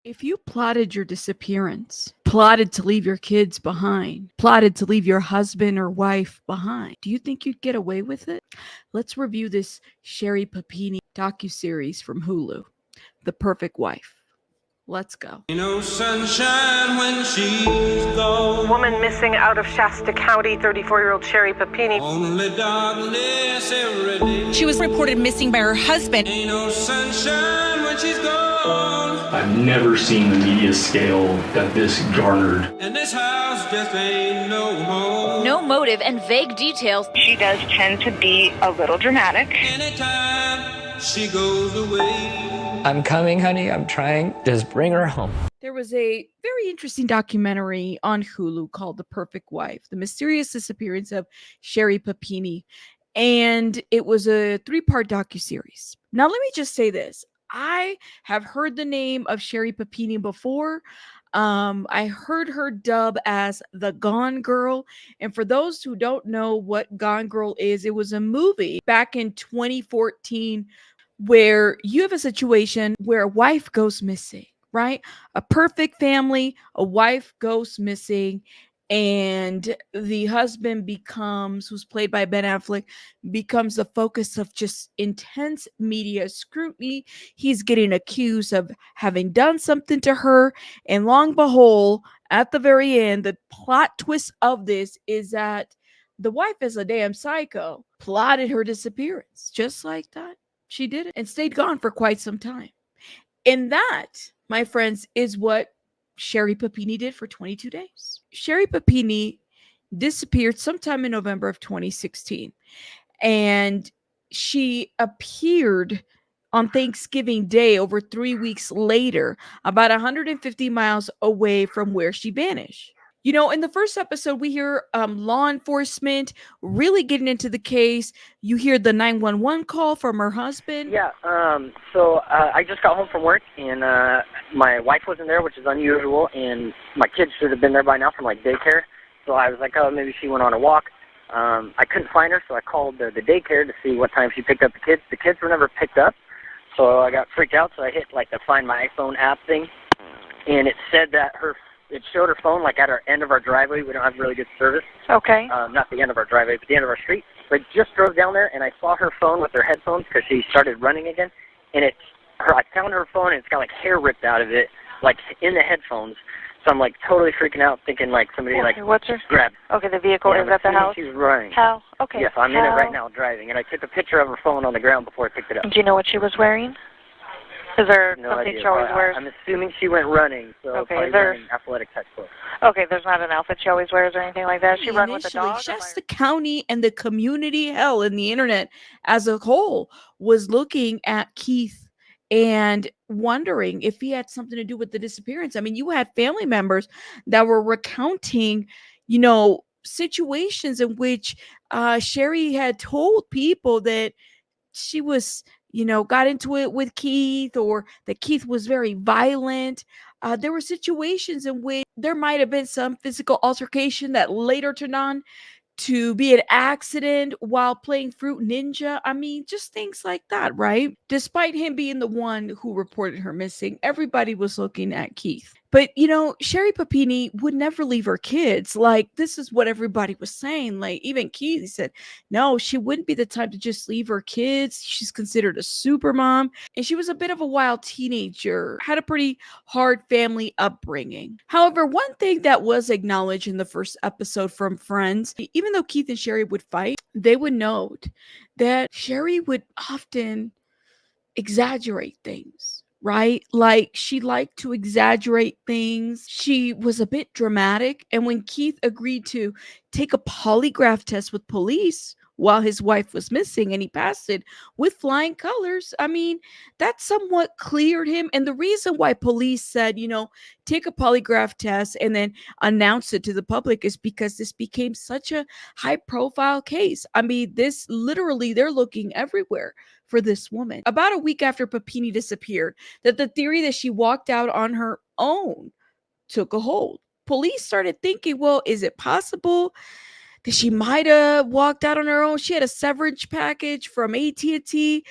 If you plotted your disappearance, plotted to leave your kids behind, plotted to leave your husband or wife behind, do you think you'd get away with it? Let's review this Sherri Papini docuseries from Hulu, The Perfect Wife. Let's go. Sunshine when she's gone. Woman missing out of Shasta County, 34-year-old Sherri Papini. Only darkness every day. She was reported missing by her husband. Ain't no sunshine when she's gone. I've never seen the media scale that this garnered. And this house just ain't no home. No motive and vague details. She does tend to be a little dramatic. Anytime she goes away. I'm coming, honey. I'm trying. Just bring her home. There was a very interesting documentary on Hulu called The Perfect Wife, The Mysterious Disappearance of Sherri Papini. And it was a 3-part docuseries. Now, let me just say this. I have heard the name of Sherri Papini before. I heard her dub as the Gone Girl. And for those who don't know what Gone Girl is, it was a movie back in 2014 where you have a situation where a wife goes missing, right? A perfect family, a wife goes missing, and the husband becomes, who's played by Ben Affleck, becomes the focus of just intense media scrutiny. He's getting accused of having done something to her. And long and behold, at the very end, the plot twist of this is that the wife is a damn psycho, plotted her disappearance just like that. She did it and stayed gone for quite some time. And that, my friends, is what Sherri Papini did for 22 days. Sherri Papini disappeared sometime in November of 2016. And she appeared on Thanksgiving Day over 3 weeks later, about 150 miles away from where she vanished. You know, in the first episode, we hear law enforcement really getting into the case. You hear the 911 call from her husband. Yeah, so I just got home from work, and my wife wasn't there, which is unusual, and my kids should have been there by now from, daycare. So I was like, oh, maybe she went on a walk. I couldn't find her, so I called the daycare to see what time she picked up the kids. The kids were never picked up, so I got freaked out, so I hit, the Find My iPhone app thing, and it said that it showed her phone at our end of our driveway. We don't have really good service. Okay. Not the end of our driveway, but the end of our street. So I just drove down there, and I saw her phone with her headphones because she started running again. And I found her phone, and it's got hair ripped out of it, in the headphones. So I'm totally freaking out, thinking somebody what's her? grabbed. Okay, the vehicle is at the house. She's running. How? Okay. Yes, I'm in it right now driving, and I took a picture of her phone on the ground before I picked it up. Do you know what she was wearing? Is there no something idea. she always wears? I'm assuming she went running, so okay, probably wearing athletic type clothes. Okay, there's not an outfit she always wears or anything like that. She run with a dog. Shasta County and the community, hell, and the internet as a whole was looking at Keith and wondering if he had something to do with the disappearance. I mean, you had family members that were recounting, situations in which Sherri had told people that she was, got into it with Keith, or that Keith was very violent. There were situations in which there might have been some physical altercation that later turned on to be an accident while playing Fruit Ninja. I mean, just things like that, right? Despite him being the one who reported her missing, everybody was looking at Keith. But, Sherri Papini would never leave her kids. This is what everybody was saying. Even Keith, he said, no, she wouldn't be the type to just leave her kids. She's considered a super mom. And she was a bit of a wild teenager, had a pretty hard family upbringing. However, one thing that was acknowledged in the first episode from friends, even though Keith and Sherri would fight, they would note that Sherri would often exaggerate things, right? She liked to exaggerate things. She was a bit dramatic. And when Keith agreed to take a polygraph test with police while his wife was missing, and he passed it with flying colors, I mean, that somewhat cleared him. And the reason why police said, take a polygraph test and then announce it to the public is because this became such a high profile case. I mean, this literally, they're looking everywhere for this woman. About a week after Papini disappeared, that the theory that she walked out on her own took a hold. Police started thinking, well, is it possible that she might have walked out on her own. She had a severance package from AT&T.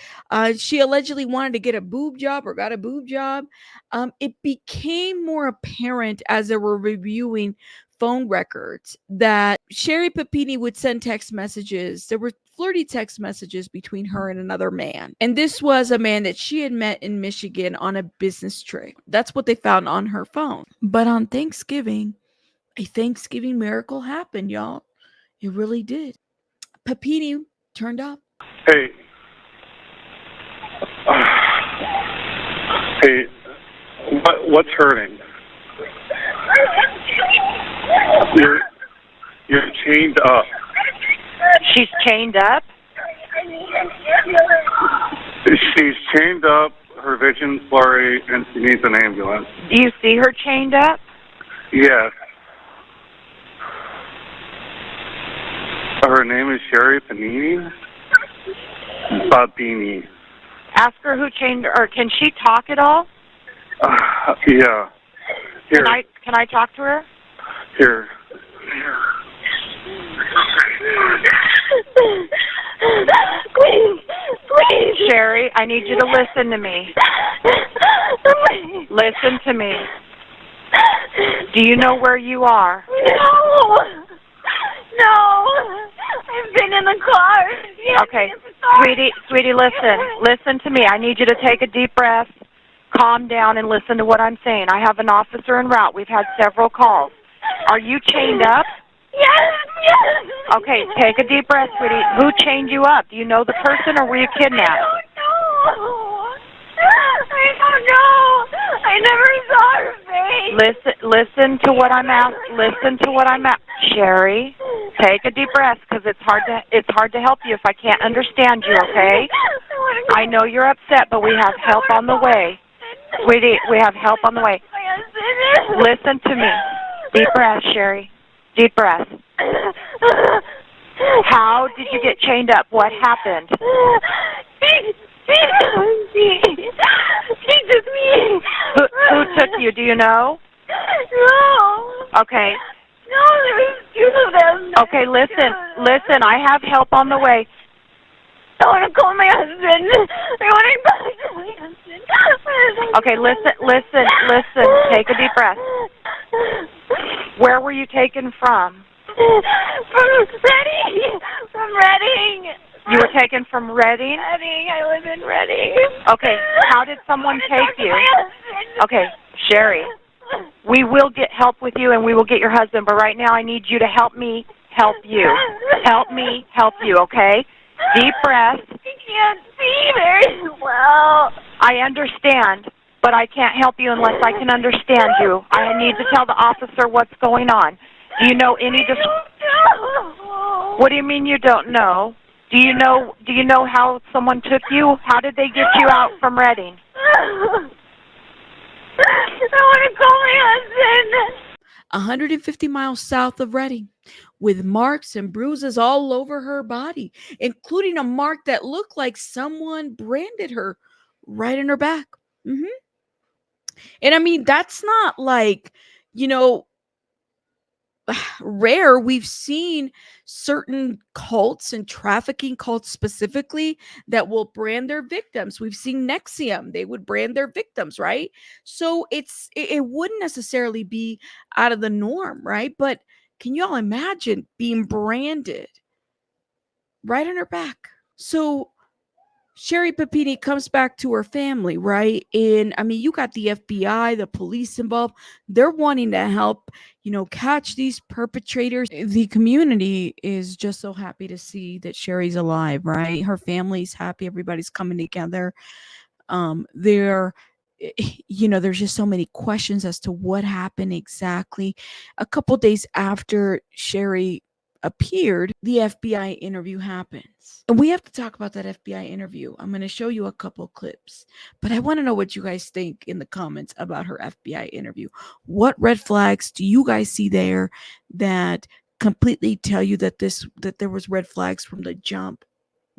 She allegedly wanted to get a boob job or got a boob job. It became more apparent as they were reviewing phone records that Sherri Papini would send text messages. There were flirty text messages between her and another man. And this was a man that she had met in Michigan on a business trip. That's what they found on her phone. But on Thanksgiving, a Thanksgiving miracle happened, y'all. It really did. Papini turned up. Hey. Hey, what's hurting? You're chained up. She's chained up? She's chained up, her vision's blurry, and she needs an ambulance. Do you see her chained up? Yes. Her name is Sherri Panini. Papini. Ask her who chained her, or can she talk at all? Yeah. Here. Can I talk to her? Here. Please. Sherri, I need you to listen to me. Listen to me. Do you know where you are? No. I've been in the car. Okay. Sweetie, listen to me. I need you to take a deep breath, calm down, and listen to what I'm saying. I have an officer en route. We've had several calls. Are you chained up? Yes. Okay, take a deep breath, sweetie. Who chained you up? Do you know the person, or were you kidnapped? I don't know. I never saw her face. Listen to what I'm asking. Listen to what I'm asking. Sherri, take a deep breath, because it's hard to help you if I can't understand you. Okay? I know you're upset, but we have help on the way, sweetie. We have help on the way. Listen to me. Deep breath, Sherri. Deep breath. How did you get chained up? What happened? She took me. Who took you? Do you know? No. Okay. No, there was two of them. Okay, listen. I have help on the way. I want to call my husband. I want to call my husband. Okay, listen. Take a deep breath. Where were you taken from? From Reading. From Reading. You were taken from Reading? Reading. I live in Reading. Okay, how did someone take you? Okay, Sherri, we will get help with you and we will get your husband, but right now I need you to help me help you. Help me help you, okay? Deep breath. I can't see very well. I understand, but I can't help you unless I can understand you. I need to tell the officer what's going on. Do you know any... I don't know. What do you mean you don't know? Do you know how someone took you? How did they get you out from Reading? I want to call my husband. 150 miles south of Reading, with marks and bruises all over her body, including a mark that looked like someone branded her right in her back. And I mean, that's not like, rare. We've seen certain cults and trafficking cults specifically that will brand their victims. We've seen Nexium. They would brand their victims, right? So it wouldn't necessarily be out of the norm, right? But can you all imagine being branded right on her back? So Sherri Papini comes back to her family, right? And I mean, you got the FBI, the police involved. They're wanting to help, catch these perpetrators. The community is just so happy to see that Sherri's alive, right? Her family's happy. Everybody's coming together. There's just so many questions as to what happened exactly. A couple days after Sherri appeared, the FBI interview happens. And we have to talk about that FBI interview. I'm going to show you a couple clips, but I want to know what you guys think in the comments about her FBI interview. What red flags do you guys see there that completely tell you that there was red flags from the jump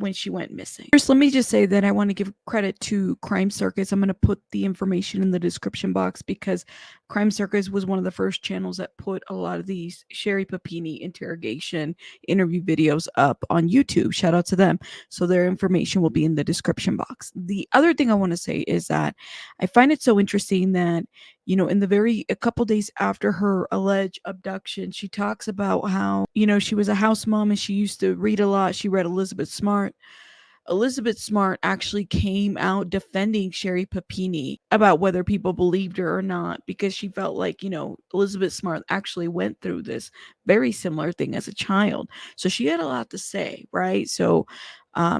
when she went missing. First, let me just say that I want to give credit to Crime Circus. I'm going to put the information in the description box because Crime Circus was one of the first channels that put a lot of these Sherri Papini interrogation interview videos up on YouTube. Shout out to them. So their information will be in the description box. The other thing I want to say is that I find it so interesting that, you know, in a couple days after her alleged abduction, she talks about how, you know, she was a house mom and she used to read a lot. She read Elizabeth Smart. Elizabeth Smart actually came out defending Sherri Papini about whether people believed her or not, because she felt like, you know, Elizabeth Smart actually went through this very similar thing as a child. So she had a lot to say, right? So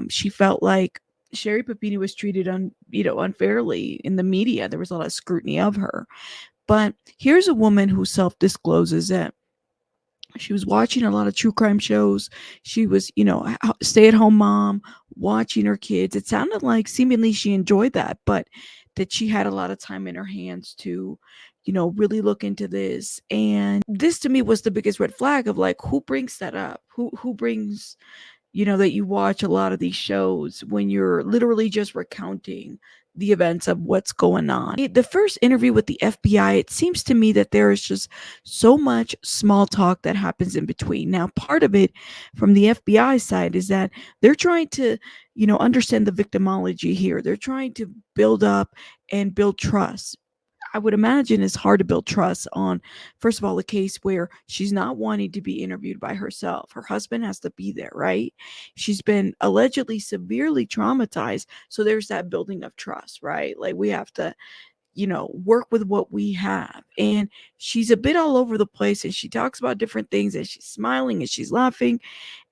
she felt like Sherri Papini was treated unfairly in the media. There was a lot of scrutiny of her. But here's a woman who self-discloses that she was watching a lot of true crime shows. She was, you know, a stay-at-home mom, watching her kids. It sounded like seemingly she enjoyed that, but that she had a lot of time in her hands to, you know, really look into this. And this to me was the biggest red flag of like, who brings that up? Who brings, you know, that you watch a lot of these shows when you're literally just recounting the events of what's going on. The first interview with the FBI, it seems to me that there is just so much small talk that happens in between. Now, part of it from the FBI side is that they're trying to, you know, understand the victimology here. They're trying to build up and build trust. I would imagine it's hard to build trust on, first of all, a case where she's not wanting to be interviewed by herself. Her husband has to be there, right? She's been allegedly severely traumatized. So there's that building of trust, right? Like we have to, you know, work with what we have. And she's a bit all over the place and she talks about different things and she's smiling and she's laughing.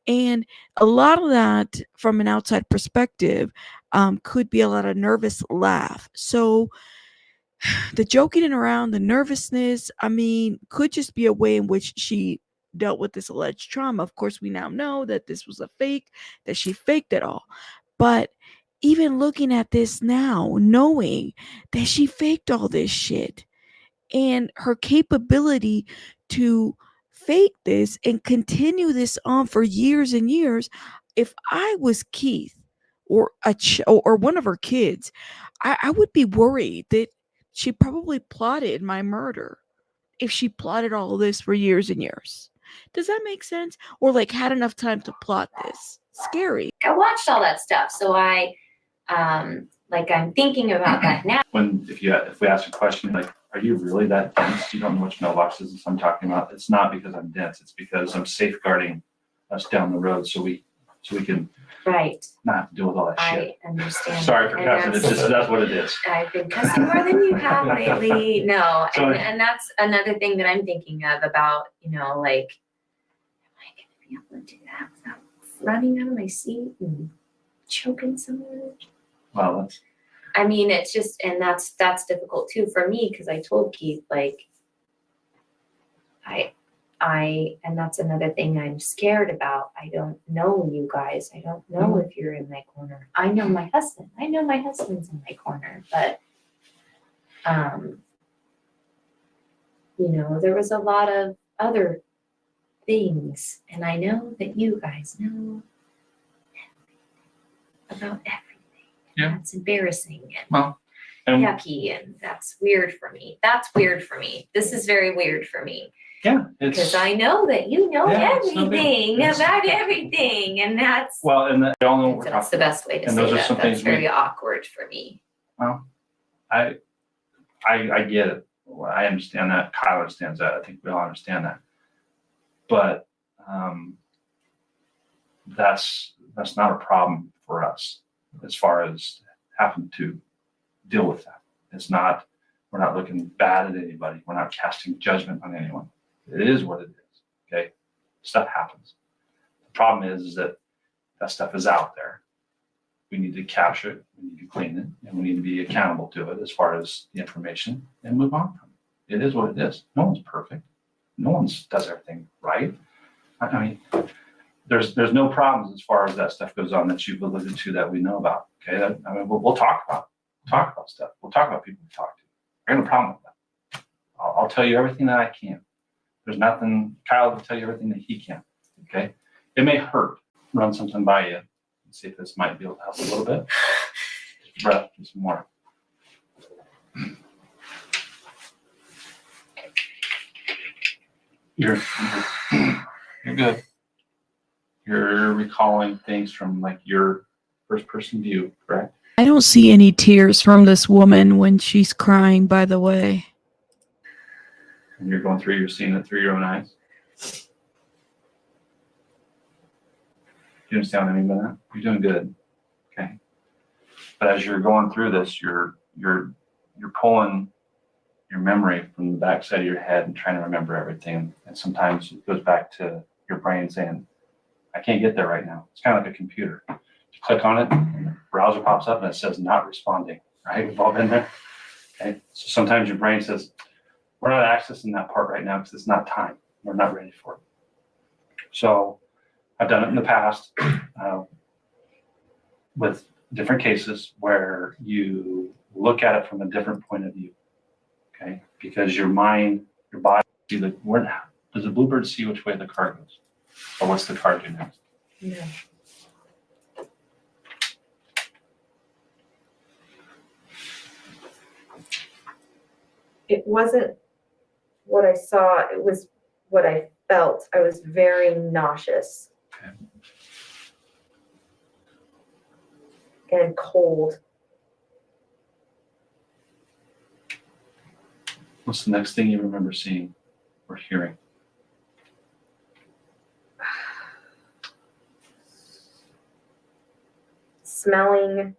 And a lot of that from an outside perspective could be a lot of nervous laugh. So the joking around, the nervousness, I mean, could just be a way in which she dealt with this alleged trauma. Of course, we now know that this was a fake, that she faked it all. But even looking at this now, knowing that she faked all this shit and her capability to fake this and continue this on for years and years, if I was Keith or or one of her kids, I would be worried that she probably plotted my murder if she plotted all of this for years and years. Does that make sense? Or like had enough time to plot this? Scary. I watched all that stuff, so I'm thinking about that now. If we ask a question like, are you really that dense? You don't know which mailboxes I'm talking about. It's not because I'm dense. It's because I'm safeguarding us down the road so we can not have to deal with all that shit. I understand. Sorry for cussing. It's just that's what it is. I've been cussing more than you have lately. No, and that's another thing that I'm thinking of about, you know, like, am I going to be able to do that without running out of my seat and choking someone? Well, I mean, it's just, and that's difficult too for me because I told Keith, like, and that's another thing I'm scared about. I don't know you guys. I don't know if you're in my corner. I know my husband. I know my husband's in my corner, but, you know, there was a lot of other things, and I know that you guys know about everything. Yeah. That's embarrassing and yucky, and that's weird for me. This is very weird for me. Yeah, because I know that you know everything about everything, and that's well, and they all know what we're talking about. That's the best way to say that. That's very awkward for me. Well, I get it. Well, I understand that. Kyle understands that. I think we all understand that. But that's not a problem for us as far as having to deal with that. It's not. We're not looking bad at anybody. We're not casting judgment on anyone. It is what it is. Okay, stuff happens. The problem is that stuff is out there. We need to capture it. We need to clean it, and we need to be accountable to it as far as the information and move on from it. It is what it is. No one's perfect. No one does everything right. I mean, there's no problems as far as that stuff goes on that you've alluded to that we know about. Okay, we'll talk about stuff. We'll talk about people we talk to. I have no problem with that. I'll tell you everything that I can. There's nothing, Kyle will tell you everything that he can. Okay? It may hurt, run something by you, Let's see if this might be able to help a little bit. Breath, just more. You're good. You're recalling things from like your first person view, correct? I don't see any tears from this woman when she's crying, by the way. And you're going through, you're seeing it through your own eyes. Do you understand what I mean by that? You're doing good. Okay. But as you're going through this, you're pulling your memory from the back side of your head and trying to remember everything. And sometimes it goes back to your brain saying, I can't get there right now. It's kind of like a computer. You click on it, and the browser pops up and it says not responding, right? We've all been there. Okay. So sometimes your brain says, we're not accessing that part right now because it's not time. We're not ready for it. So I've done it in the past with different cases where you look at it from a different point of view. Okay, because your mind, your body, see does the bluebird see which way the car goes? Or what's the car do next? Yeah. It wasn't what I saw, it was what I felt. I was very nauseous. Okay. And cold. What's the next thing you remember seeing or hearing? Smelling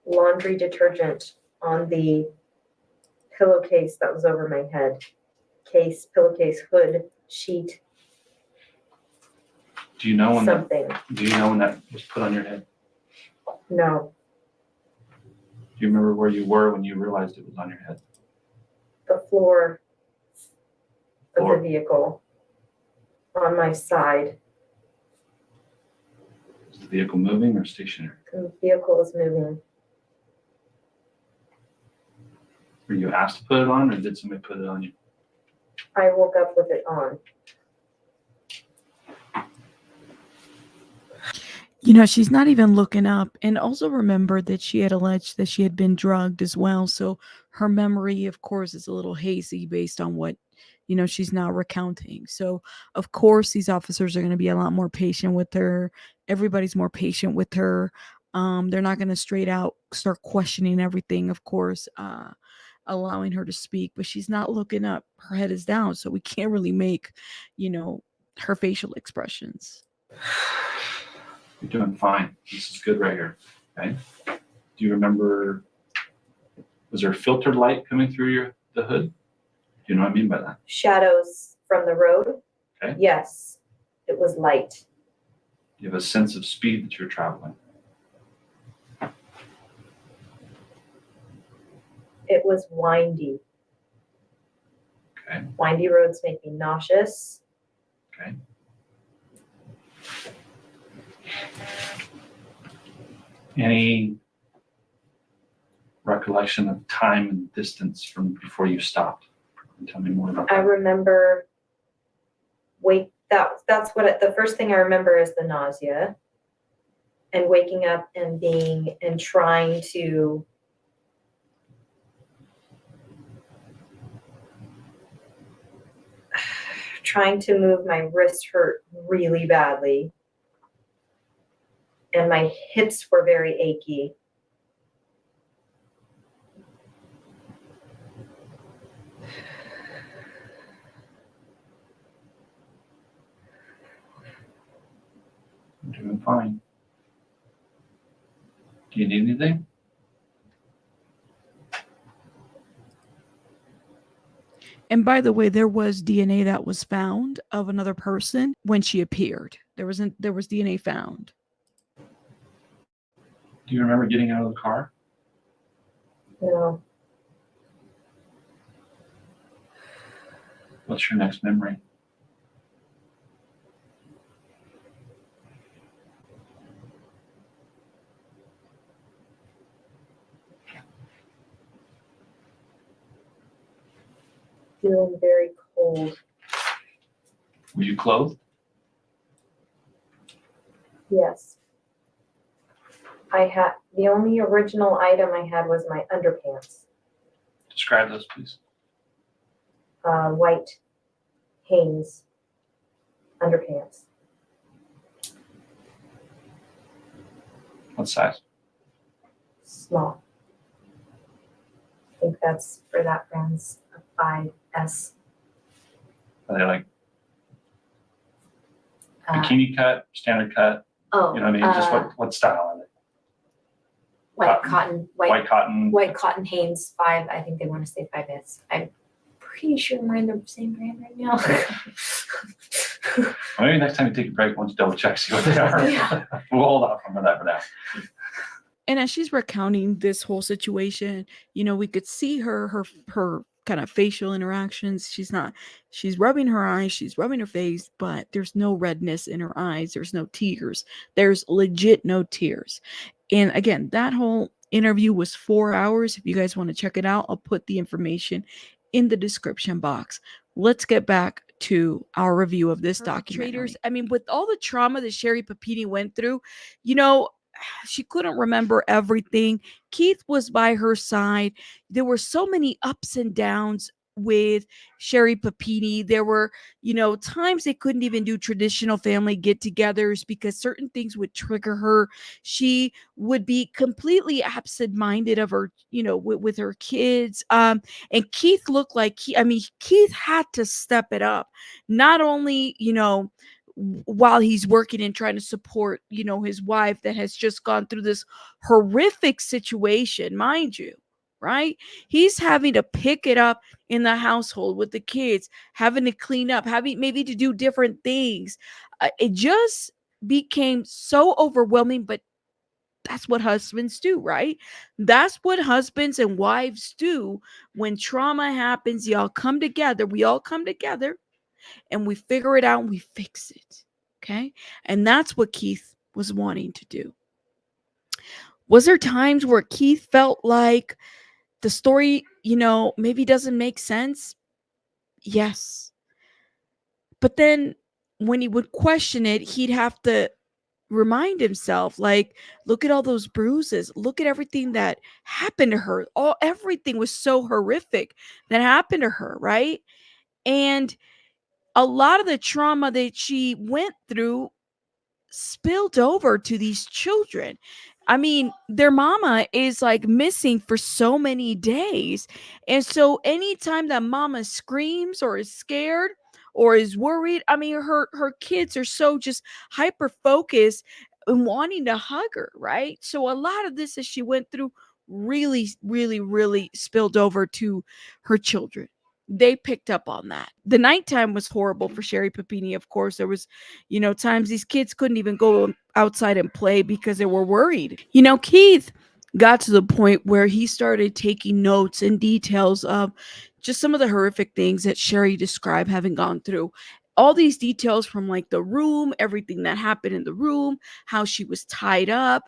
laundry detergent on the pillowcase that was over my head. Pillowcase, hood, sheet, Do you know when something. Do you know when that was put on your head? No, Do you remember where you were when you realized it was on your head? the floor of Floor. the vehicle on my side. Is the vehicle moving or stationary? The vehicle was moving. Were you asked to put it on, or did somebody put it on you? I woke up with it on. You know, she's not even looking up. And also remember that she had alleged that she had been drugged as well. So her memory, of course, is a little hazy based on what, she's now recounting. So, of course, these officers are going to be a lot more patient with her. Everybody's more patient with her. They're not going to straight out start questioning everything, of course, allowing her to speak. But she's not looking up. Her head is down. So we can't really make, her facial expressions. You're doing fine. This is good right here. Okay. Do you remember, was there filtered light coming through the hood? Do you know what I mean by that? Shadows from the road? Okay. Yes, it was light. Do you have a sense of speed that you're traveling? It was windy. Okay. Windy roads make me nauseous. Okay. Any recollection of time and distance from before you stopped? Tell me more about I that. remember that's what the first thing I remember is the nausea and waking up and trying to move. My wrist hurt really badly and my hips were very achy. I'm doing fine. Do you need anything? And by the way, there was DNA that was found of another person when she appeared. There was DNA found. Do you remember getting out of the car? No. What's your next memory? Feeling very cold. Were you clothed? Yes. The only original item I had was my underpants. Describe those, please. White Hanes underpants. What size? Small. I think that's for that brand's a 5S. Are they like bikini cut, standard cut? Oh, you know what I mean? Just what style are they? White cotton Hanes 5. I think they want to say 5S. I'm pretty sure we're in the same brand right now. Well, maybe next time you take a break, why don't you double check, see what they are? Yeah. We'll hold off on that for now. And as she's recounting this whole situation, you know, we could see her kind of facial interactions. She's rubbing her eyes, she's rubbing her face, but there's no redness in her eyes. There's no tears. There's legit no tears. And again, that whole interview was 4 hours. If you guys want to check it out, I'll put the information in the description box. Let's get back to our review of this documentary. I mean, with all the trauma that Sherri Papini went through, you know, she couldn't remember everything. Keith was by her side. There were so many ups and downs with Sherri Papini. There were, you know, times they couldn't even do traditional family get-togethers because certain things would trigger her. She would be completely absent-minded of her, you know, with her kids. And Keith looked like Keith had to step it up. Not only, you know, while he's working and trying to support, you know, his wife that has just gone through this horrific situation, mind you, right? He's having to pick it up in the household with the kids, having to clean up, having maybe to do different things. It just became so overwhelming, but that's what husbands do, right? That's what husbands and wives do when trauma happens. Y'all come together. We all come together and we figure it out and we fix it. Okay. And that's what Keith was wanting to do. Was there times where Keith felt like the story, you know, maybe doesn't make sense? Yes. But then when he would question it, he'd have to remind himself, like, look at all those bruises. Look at everything that happened to her. Everything was so horrific that happened to her, right? And a lot of the trauma that she went through spilled over to these children. I mean, their mama is like missing for so many days. And so anytime that mama screams or is scared or is worried, I mean, her kids are so just hyper focused and wanting to hug her, right? So a lot of this as she went through really spilled over to her children. They picked up on that. The nighttime was horrible for Sherri Papini. Of course, there was, you know, times these kids couldn't even go outside and play because they were worried. You know, Keith got to the point where he started taking notes and details of just some of the horrific things that Sherri described having gone through. All these details from like the room, everything that happened in the room, how she was tied up,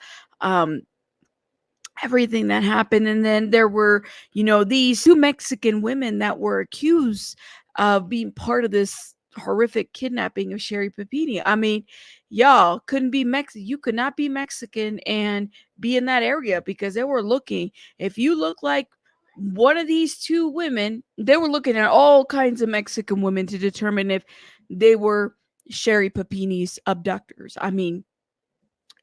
everything that happened. And then there were, you know, these two Mexican women that were accused of being part of this horrific kidnapping of Sherri Papini. I mean, y'all couldn't be Mexican. You could not be Mexican and be in that area because they were looking. If you look like one of these two women, they were looking at all kinds of Mexican women to determine if they were Sherri Papini's abductors. I mean,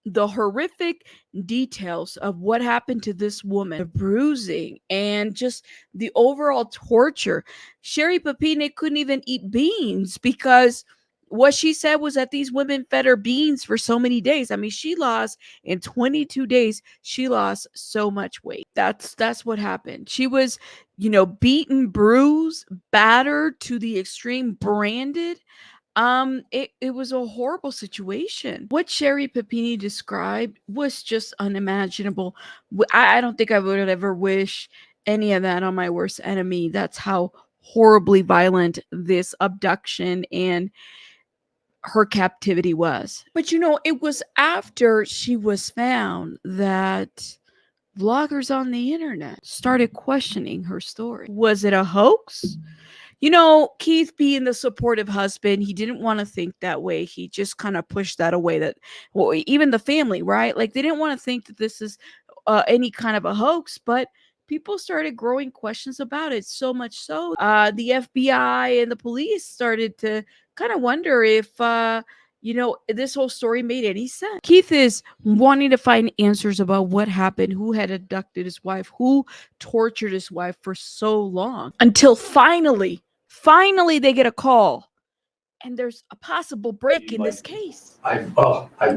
the horrific details of what happened to this woman, the bruising and just the overall torture. Sherri Papini couldn't even eat beans because what she said was that these women fed her beans for so many days. I mean, she lost in 22 days, she lost so much weight. That's what happened. She was, you know, beaten, bruised, battered to the extreme, branded. It was a horrible situation. What Sherri Papini described was just unimaginable. I don't think I would ever wish any of that on my worst enemy. That's how horribly violent this abduction and her captivity was. But you know, it was after she was found that vloggers on the internet started questioning her story. Was it a hoax? You know, Keith being the supportive husband, he didn't want to think that way. He just kind of pushed that away. That, well, even the family, right? Like they didn't want to think that this is any kind of a hoax, but people started growing questions about it. So much so, the FBI and the police started to kind of wonder if, this whole story made any sense. Keith is wanting to find answers about what happened, who had abducted his wife, who tortured his wife for so long, until finally they get a call and there's a possible break in this case.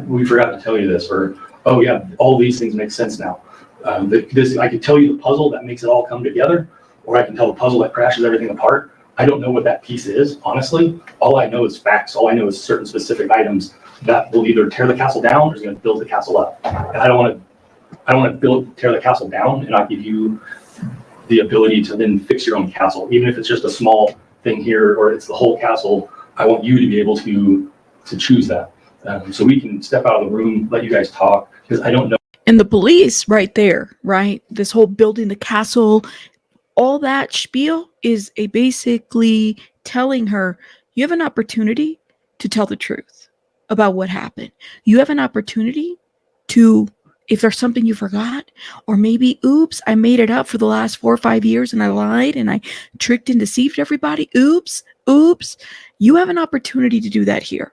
We forgot to tell you this, or, oh yeah, all these things make sense now. I could tell you the puzzle that makes it all come together, or I can tell the puzzle that crashes everything apart. I don't know what that piece is, honestly. All I know is facts. All I know is certain specific items that will either tear the castle down or is going to build the castle up. And I don't want to tear the castle down and not give you the ability to then fix your own castle, even if it's just a small thing here or it's the whole castle. I want you to be able to choose that. So we can step out of the room, let you guys talk, because I don't know. And the police right there, right? This whole building the castle, all that spiel is basically telling her, you have an opportunity to tell the truth about what happened. You have an opportunity to, if there's something you forgot, or maybe, oops, I made it up for the last 4 or 5 years and I lied and I tricked and deceived everybody. Oops. You have an opportunity to do that here.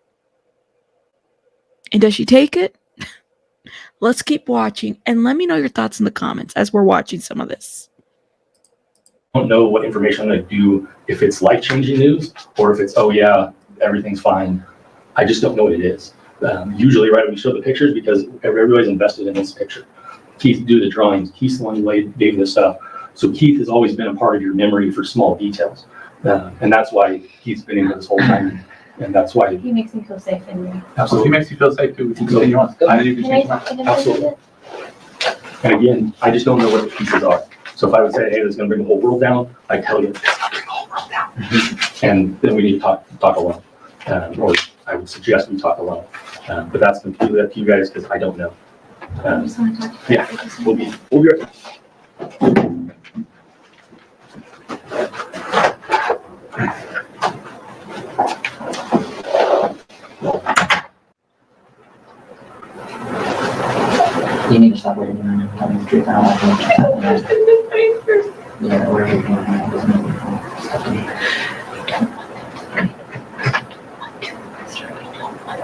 And does she take it? Let's keep watching and let me know your thoughts in the comments as we're watching some of this. I don't know what information I'm going to do, if it's life-changing news or if it's, oh yeah, everything's fine. I just don't know what it is. Usually right when we show the pictures, because everybody's invested in this picture. Keith do the drawings. Keith's the one who gave this stuff. So Keith has always been a part of your memory for small details. And that's why Keith's been in this whole time. And that's why He makes me feel safe anyway. absolutely. He makes you feel safe too. Continue on. I need to change my Absolutely. And again, I just don't know what the pieces are. So if I would say, hey, this is going to bring the whole world down, I tell you, it's going to bring the whole world down. And then we need to talk alone. Or I would suggest we talk alone. But that's completely up to you guys because I don't know. Yeah, we'll be right back. You need to stop waiting and telling the truth. I don't want to know what's happening. Yeah, whatever you're doing now doesn't make me stuff to me.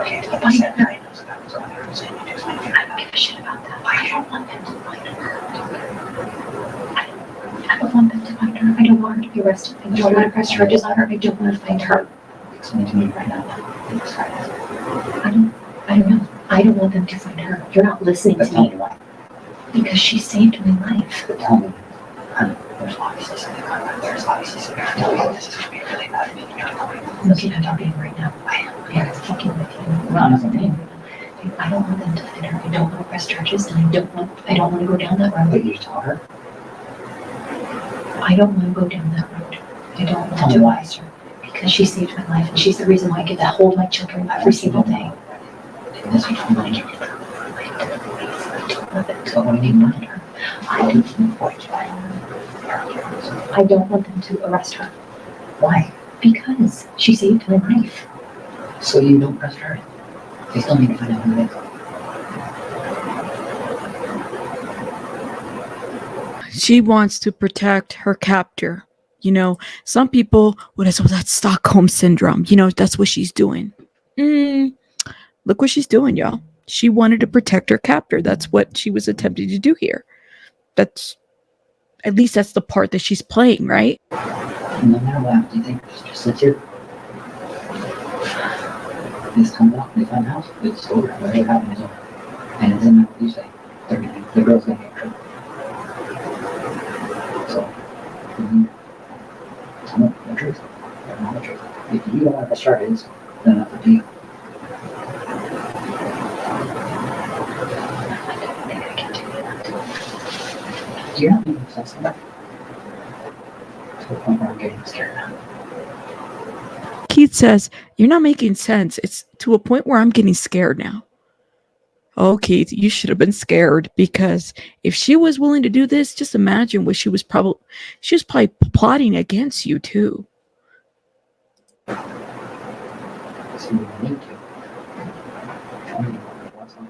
Okay, but what's that guy knows about what's going on? So you do something. I don't give a shit about that. I don't want them to find her. I don't want them to find her. I don't want her to be arrested. I don't want to press charges on her. I don't want to find her. Explain to me right now. I don't know. I don't want them to find her. You're not listening to me. Why? Because she saved my life. But tell me, honey, there's obviously something going on. There's obviously something going on. This is going to be really bad. I'm looking at talking right now. I am. Yeah, it's fucking with you. No, nothing. I don't want them to find her. I don't want to press charges, and I don't want to go down that road. But you tell her? I don't want to go down that road. I don't want to arrest her. Because she saved my life, and she's the reason why I get to hold my children every single day. This is what I get to do. I don't want them to arrest her. Why? Because she saved my life. So you don't arrest her? They still need to find out who it is. She wants to protect her captor. You know, some people would say, well, that's Stockholm syndrome. You know, that's what she's doing. Look what she's doing, y'all. She wanted to protect her captor. That's what she was attempting to do here. At least that's the part that she's playing, right? No matter what, do you think just sits here? This comes out, they find the house, it's over. Whatever happened is over. And it doesn't matter what you say. The girl's gonna get killed. So, tell me the truth. Tell me the truth. If you don't want to start is, then that's up to you. You're not making sense enough. To the point where I'm getting scared now. Keith says, you're not making sense. It's to a point where I'm getting scared now. Oh, Keith, you should have been scared, because if she was willing to do this, just imagine what she was probably plotting against you too. Because you need to. Tell me what's on.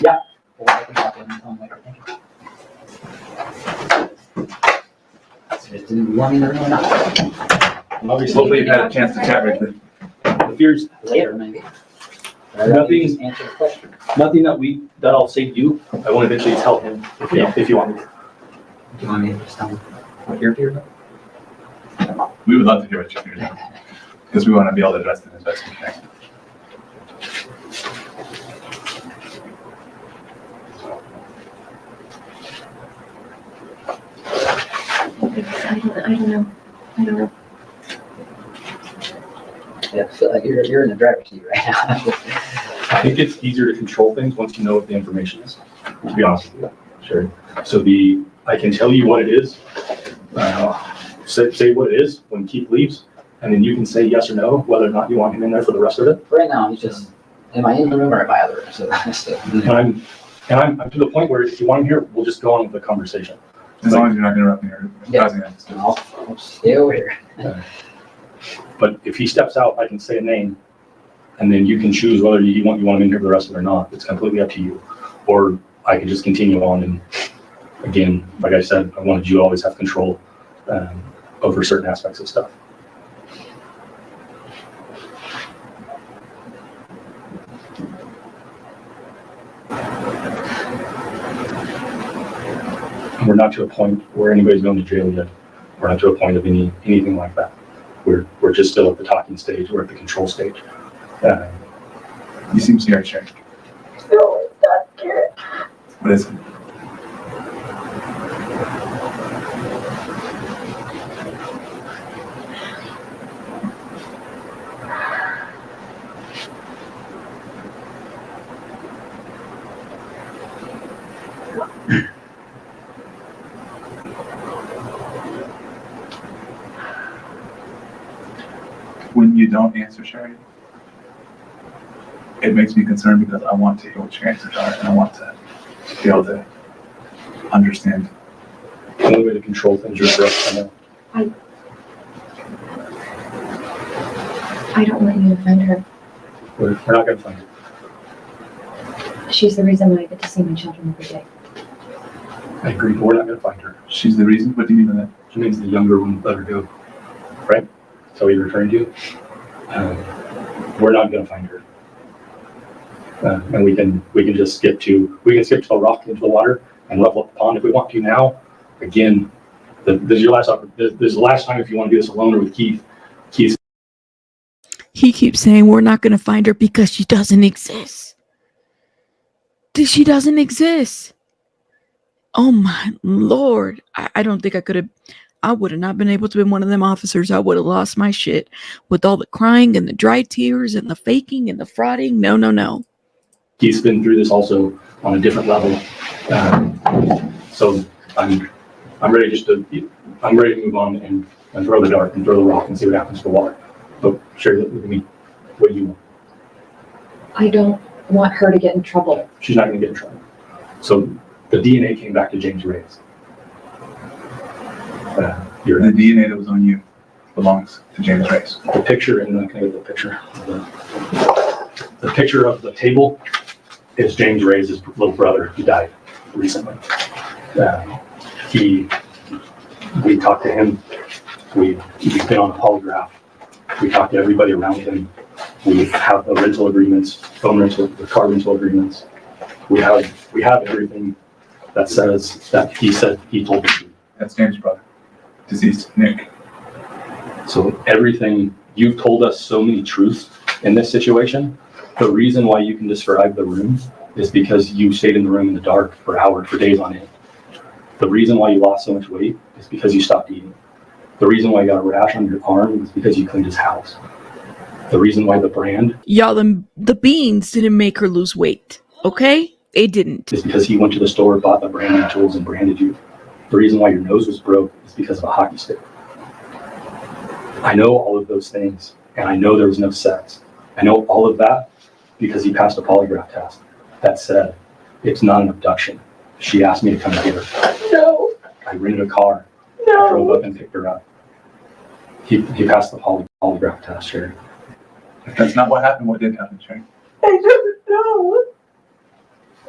Yeah. Well, I can talk to him and tell him what you're thinking. So do you want me to know or not? Obviously, hopefully you've had a chance to chat with them. The fears Later, maybe. Nothing- Answer the question. Nothing that I'll say to you, I won't eventually tell him if you want me to. Do you want me to just tell him what you're fearing? We would love to hear what you're hearing, because we want to be able to address them as best we can. I don't know. Yeah, I feel like you're in the driver's seat right now. I think it's easier to control things once you know what the information is, to be honest with you. Sure. So I can tell you what it is, say what it is when Keith leaves, and then you can say yes or no, whether or not you want him in there for the rest of it. Right now, he's just, am I in the room or am I out of the room? So that's And I'm to the point where if you want him here, we'll just go on with the conversation. As long as you're not interrupting her. I'll stay over here. But if he steps out, I can say a name, and then you can choose whether you want him in here for the rest of it or not. It's completely up to you. Or I can just continue on, and again, like I said, I wanted you to always have control over certain aspects of stuff. We're not to a point where anybody's going to jail yet. We're not to a point of anything like that. We're just still at the talking stage. We're at the control stage. You seem scared, Sherri. No, it's not scared. What is it? When you don't answer, Sherri, it makes me concerned because I want to hear what your answers are and I want to be able to understand. The only way to control things is for us to know. I don't want you to find her. We're not going to find her. She's the reason why I get to see my children every day. I agree, but we're not going to find her. She's the reason? What do you mean by that? She means the younger one let her go. Right? That's what you're referring to? We're not going to find her. And we can just skip to the rock into the water and level up the pond if we want to now. Again, this is your last opportunity. This is the last time if you want to do this alone or with Keith. He keeps saying we're not going to find her because she doesn't exist. She doesn't exist. Oh my Lord. I don't think I would have not been able to be one of them officers. I would have lost my shit with all the crying and the dry tears and the faking and the frauding. No. He's been through this also on a different level. So I'm ready I'm ready to move on and throw the dart and throw the rock and see what happens to the water. But Sherri, look at me. What do you want? I don't want her to get in trouble. She's not going to get in trouble. So the DNA came back to James Reyes. The DNA that was on you belongs to James Reyes. The picture, and can I get the picture? The picture of the table is James Reyes' little brother who died recently. We talked to him. We've been on a polygraph. We talked to everybody around him. We have the rental agreements, phone rental, the car rental agreements. We have everything that says that he said he told us. That's James' brother, deceased Nick. So everything, you've told us so many truths in this situation. The reason why you can describe the room is because you stayed in the room in the dark for hours, for days on end. The reason why you lost so much weight is because you stopped eating. The reason why you got a rash on your arm is because you cleaned his house. The reason why the brand... Y'all, the beans didn't make her lose weight, okay? They didn't. Is because he went to the store, bought the branding tools, and branded you. The reason why your nose was broke is because of a hockey stick. I know all of those things, and I know there was no sex. I know all of that because he passed a polygraph test that said it's not an abduction. She asked me to come get her. No. I rented a car. No. drove up and picked her up. He passed the polygraph test, Sherri. If that's not what happened, what did happen, Sherri? I don't know.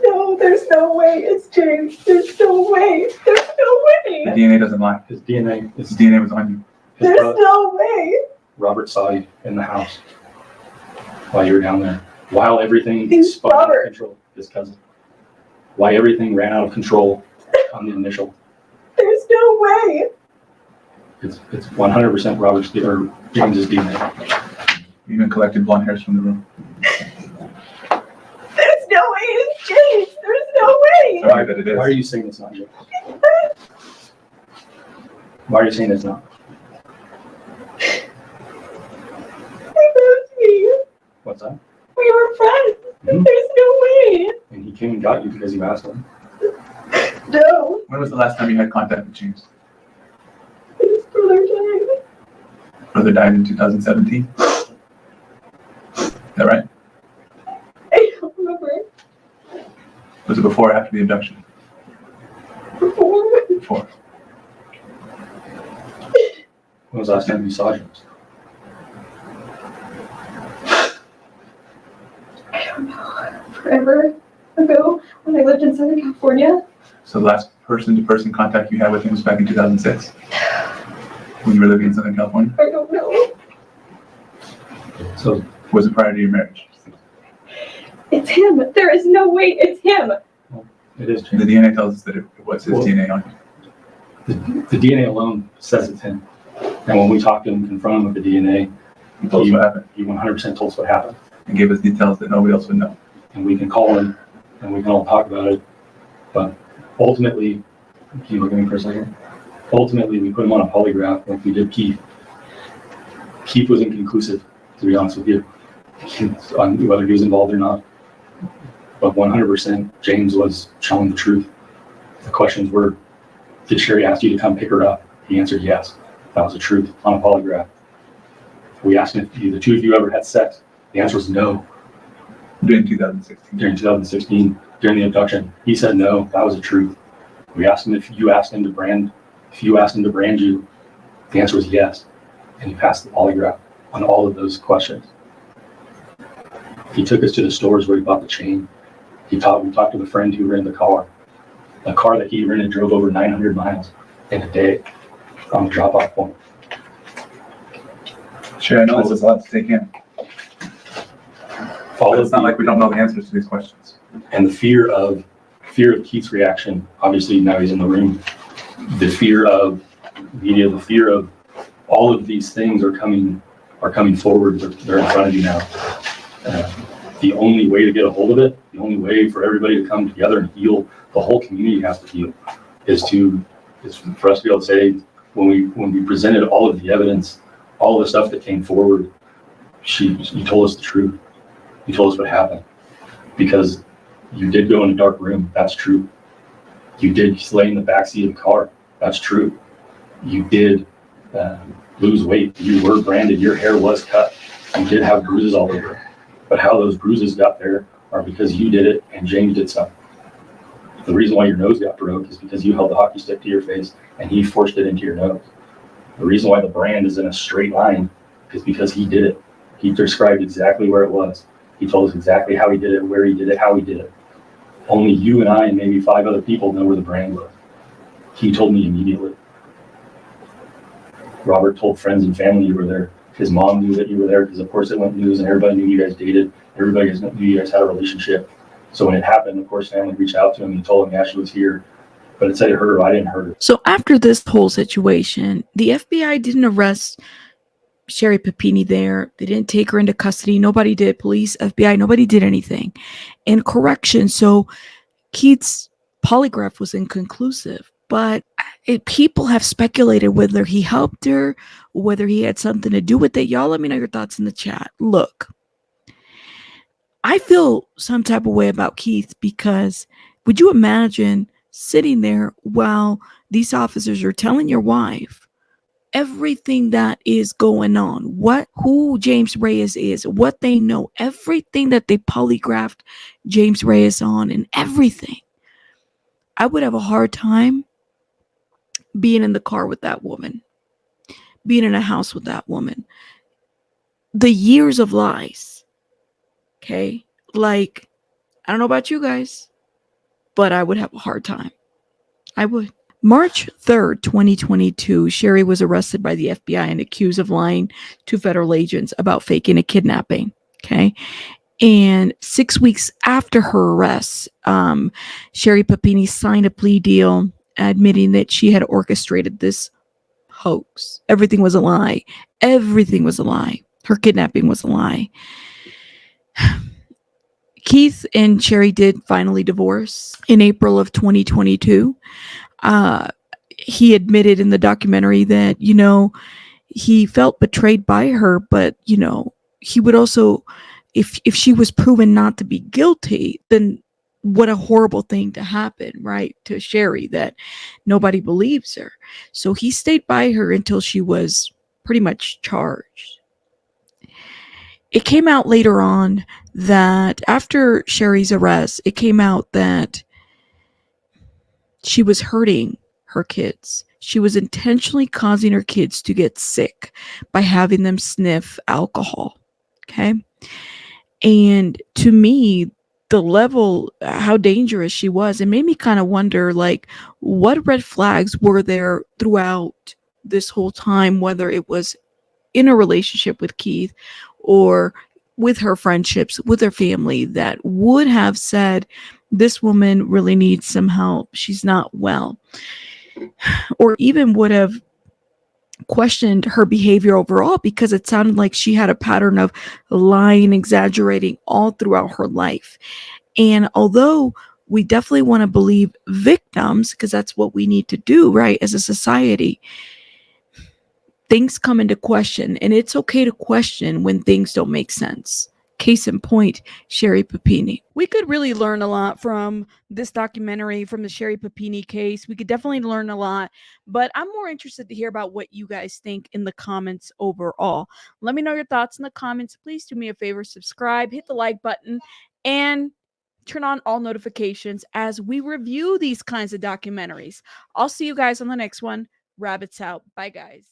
No, there's no way it's James. There's no way. There's no The way. DNA doesn't lie. His DNA was on you. There's no way. Robert saw you in the house while you were down there. While everything spun out of control, his cousin. Why everything ran out of control on the initial. There's no way. It's 100% Robert's or James's DNA. You even collected blonde hairs from the room. There's no way it's James. There's no way. Sorry that it is. Why are you saying it's not James? Why are you saying it's not? He loves me. What's that? We were friends. Mhm. There's no way. And he came and got you because you asked him. No. When was the last time you had contact with James? His brother died. Brother died in 2017. Is that right? I don't remember. Was it before or after the abduction? Before. Before. When was the last time you saw James? I don't know. Forever ago when I lived in Southern California. So the last person-to-person contact you had with him was back in 2006? When you were living in Southern California? I don't know. So was it prior to your marriage? It's him. There is no way it's him. It is The James. DNA tells us that it was his Well- DNA on you. The DNA alone says it's him. And when we talked to him, confronted him with the DNA, He told us what happened he 100% told us what happened. and gave us details that nobody else would know. And we can call him and we can all talk about it. But ultimately, can you look at me for a second? Ultimately, we put him on a polygraph like we did Keith. Keith was inconclusive, to be honest with you, on whether he was involved or not. But 100% James was telling the truth. The questions were, did Sherri ask you to come pick her up? He answered yes. That was the truth on a polygraph. We asked him if the two of you ever had sex. The answer was no. During 2016. During 2016, during the abduction, he said no. That was the truth. We asked him if you asked him to brand you. The answer was yes, and he passed the polygraph on all of those questions. He took us to the stores where he bought the chain. We talked to the friend who rented the car. The car that he rented drove over 900 miles in a day on the drop-off point. Sure, I know this is a lot to take in. But it's not like we don't know the answers to these questions. And the fear of Keith's reaction, obviously now he's in the room, the fear of media, the fear of all of these things are coming forward. They're in front of you now. The only way to get a hold of it, the only way for everybody to come together and heal, the whole community has to heal, is for us to be able to say, when we presented all of the evidence, all the stuff that came forward, you told us the truth. You told us what happened. Because you did go in a dark room, that's true. You did lay in the backseat of the car, that's true. You did lose weight, you were branded, your hair was cut, you did have bruises all over. But how those bruises got there are because you did it and James did something. The reason why your nose got broke is because you held the hockey stick to your face and he forced it into your nose. The reason why the brand is in a straight line is because he did it. He described exactly where it was. He told us exactly how he did it, where he did it, how he did it. Only you and I and maybe 5 other people know where the brand was. He told me immediately. Robert told friends and family you were there. His mom knew that you were there because of course it went news and everybody knew you guys dated. Everybody knew you guys had a relationship. So when it happened, of course, family reached out to him and told him, yeah, she was here. But it said it hurt her. I didn't hurt her. So after this whole situation, the FBI didn't arrest Sherri Papini there. They didn't take her into custody. Nobody did. Police, FBI, nobody did anything. And correction, so Keith's polygraph was inconclusive. But people have speculated whether he helped her, whether he had something to do with it. Y'all let me know your thoughts in the chat. Look, I feel some type of way about Keith because would you imagine sitting there while these officers are telling your wife everything that is going on, who James Reyes is, what they know, everything that they polygraphed James Reyes on and everything. I would have a hard time being in the car with that woman, being in a house with that woman, the years of lies. Okay. Like, I don't know about you guys, but I would have a hard time. I would. March 3rd, 2022, Sherri was arrested by the FBI and accused of lying to federal agents about faking a kidnapping. Okay. And 6 weeks after her arrest, Sherri Papini signed a plea deal admitting that she had orchestrated this hoax. Everything was a lie. Everything was a lie. Her kidnapping was a lie. Keith and Sherri did finally divorce in April of 2022. He admitted in the documentary that, he felt betrayed by her, but, he would also, if she was proven not to be guilty, then what a horrible thing to happen, right? To Sherri, that nobody believes her. So he stayed by her until she was pretty much charged. It came out later on that after Sherri's arrest, it came out that she was hurting her kids. She was intentionally causing her kids to get sick by having them sniff alcohol. Okay. And to me, the level, how dangerous she was, it made me kind of wonder, like, what red flags were there throughout this whole time, whether it was in a relationship with Keith or with her friendships, with her family, that would have said, this woman really needs some help. She's not well. Or even would have questioned her behavior overall, because it sounded like she had a pattern of lying, exaggerating all throughout her life. And although we definitely want to believe victims, because that's what we need to do, right, as a society, things come into question, and it's okay to question when things don't make sense. Case in point, Sherri Papini. We could really learn a lot from this documentary, from the Sherri Papini case. We could definitely learn a lot, but I'm more interested to hear about what you guys think in the comments overall. Let me know your thoughts in the comments. Please do me a favor, subscribe, hit the like button, and turn on all notifications as we review these kinds of documentaries. I'll see you guys on the next one. Rabbits out. Bye, guys.